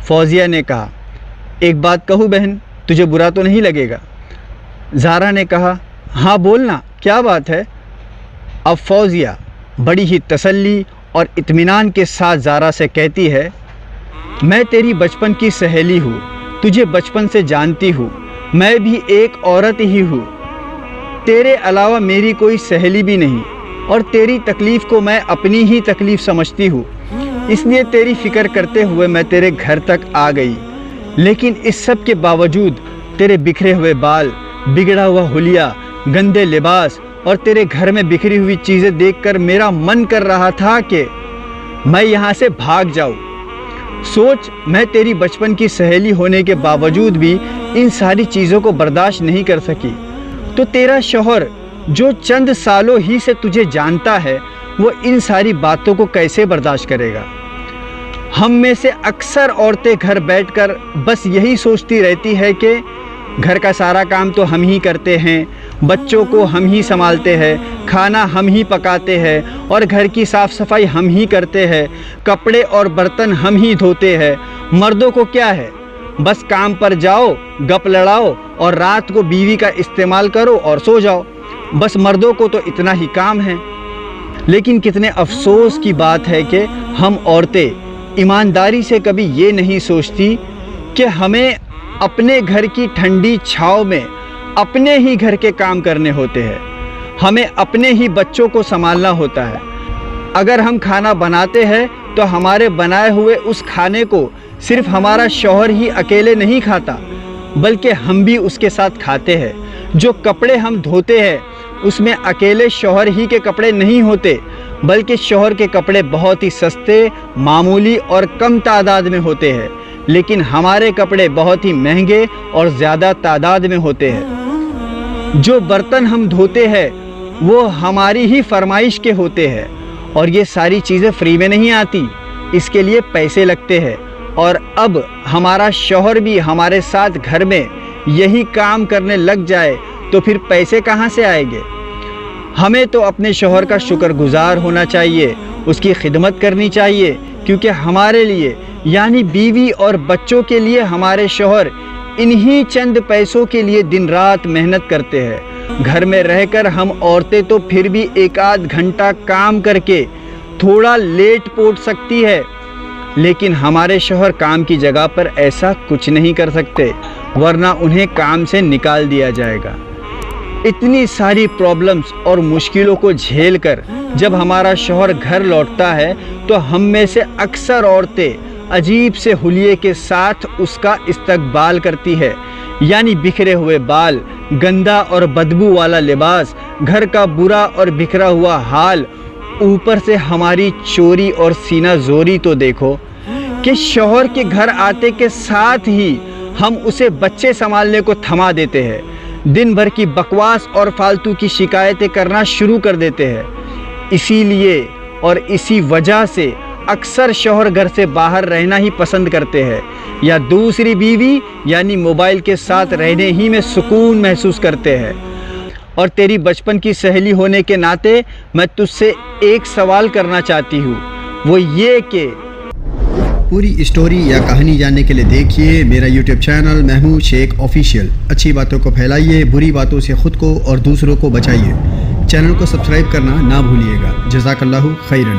فوزیہ نے کہا، ایک بات کہوں بہن، تجھے برا تو نہیں لگے گا؟ زہرا نے کہا، ہاں بولنا، کیا بات ہے؟ اب فوزیہ بڑی ہی تسلی اور اطمینان کے ساتھ زہرا سے کہتی ہے، میں تیری بچپن کی سہیلی ہوں، تجھے بچپن سے جانتی ہوں، میں بھی ایک عورت ہی ہوں، تیرے علاوہ میری کوئی سہیلی بھی نہیں، اور تیری تکلیف کو میں اپنی ہی تکلیف سمجھتی ہوں، اس لیے تیری فکر کرتے ہوئے میں تیرے گھر تک آ گئی۔ لیکن اس سب کے باوجود تیرے بکھرے ہوئے بال، بگڑا ہوا حلیہ، گندے لباس اور تیرے گھر میں بکھری ہوئی چیزیں دیکھ کر میرا من کر رہا تھا کہ میں یہاں سے بھاگ جاؤں۔ سوچ، میں تیری بچپن کی سہیلی ہونے کے باوجود بھی ان ساری چیزوں کو برداشت نہیں کر سکی، تو تیرا شوہر جو چند سالوں ہی سے تجھے جانتا ہے، وہ ان ساری باتوں کو کیسے برداشت کرے گا؟ ہم میں سے اکثر عورتیں گھر بیٹھ کر بس یہی سوچتی رہتی ہے کہ گھر کا سارا کام تو ہم ہی کرتے ہیں، بچوں کو ہم ہی سنبھالتے ہیں، کھانا ہم ہی پکاتے ہیں اور گھر کی صاف صفائی ہم ہی کرتے ہیں، کپڑے اور برتن ہم ہی دھوتے ہیں۔ مردوں کو کیا ہے، بس کام پر جاؤ، گپ لڑاؤ اور رات کو بیوی کا استعمال کرو اور سو جاؤ، بس مردوں کو تو اتنا ہی کام ہے۔ لیکن کتنے افسوس کی بات ہے کہ ہم عورتیں ایمانداری سے کبھی یہ نہیں سوچتی کہ ہمیں اپنے گھر کی ٹھنڈی چھاؤں میں اپنے ہی گھر کے کام کرنے ہوتے ہیں، ہمیں اپنے ہی بچوں کو سنبھالنا ہوتا ہے۔ اگر ہم کھانا بناتے ہیں تو ہمارے بنائے ہوئے اس کھانے کو صرف ہمارا شوہر ہی اکیلے نہیں کھاتا، بلکہ ہم بھی اس کے ساتھ کھاتے ہیں۔ جو کپڑے ہم دھوتے ہیں اس میں اکیلے شوہر ہی کے کپڑے نہیں ہوتے، بلکہ شوہر کے کپڑے بہت ہی سستے، معمولی اور کم تعداد میں ہوتے ہیں، لیکن ہمارے کپڑے بہت ہی مہنگے اور زیادہ تعداد میں ہوتے ہیں۔ جو برتن ہم دھوتے ہیں وہ ہماری ہی فرمائش کے ہوتے ہیں، اور یہ ساری چیزیں فری میں نہیں آتی، اس کے لیے پیسے لگتے ہیں۔ اور اب ہمارا شوہر بھی ہمارے ساتھ گھر میں یہی کام کرنے لگ جائے تو پھر پیسے کہاں سے آئیں گے؟ ہمیں تو اپنے شوہر کا شکر گزار ہونا چاہیے، اس کی خدمت کرنی چاہیے، کیونکہ ہمارے لیے یعنی بیوی اور بچوں کے لیے ہمارے شوہر انہی چند پیسوں کے لیے دن رات محنت کرتے ہیں۔ گھر میں رہ کر ہم عورتیں تو پھر بھی ایک آدھ گھنٹہ کام کر کے تھوڑا لیٹ پوٹ سکتی ہے، لیکن ہمارے شوہر کام کی جگہ پر ایسا کچھ نہیں کر سکتے، ورنہ انہیں کام سے نکال دیا جائے گا۔ اتنی ساری پرابلمز اور مشکلوں کو جھیل کر جب ہمارا شوہر گھر لوٹتا ہے تو ہم میں سے اکثر عورتیں عجیب سے حلیے کے ساتھ اس کا استقبال کرتی ہے، یعنی بکھرے ہوئے بال، گندا اور بدبو والا لباس، گھر کا برا اور بکھرا ہوا حال، اوپر سے ہماری چوری اور سینہ زوری تو دیکھو کہ شوہر کے گھر آتے کے ساتھ ہی ہم اسے بچے سنبھالنے کو تھما دیتے ہیں، دن بھر کی بکواس اور فالتو کی شکایتیں کرنا شروع کر دیتے ہیں۔ اسی لیے اور اسی وجہ سے اکثر شوہر گھر سے باہر رہنا ہی پسند کرتے ہیں، یا دوسری بیوی یعنی موبائل کے ساتھ رہنے ہی میں سکون محسوس کرتے ہیں۔ اور تیری بچپن کی سہیلی ہونے کے ناطے میں تجھ سے ایک سوال کرنا چاہتی ہوں، وہ یہ کہ پوری اسٹوری یا کہانی جاننے کے لیے دیکھیے میرا یوٹیوب چینل محمود شیخ آفیشیل۔ اچھی باتوں کو پھیلائیے، بری باتوں سے خود کو اور دوسروں کو بچائیے۔ چینل کو سبسکرائب کرنا نہ بھولیے گا۔ جزاک اللہ خیرن۔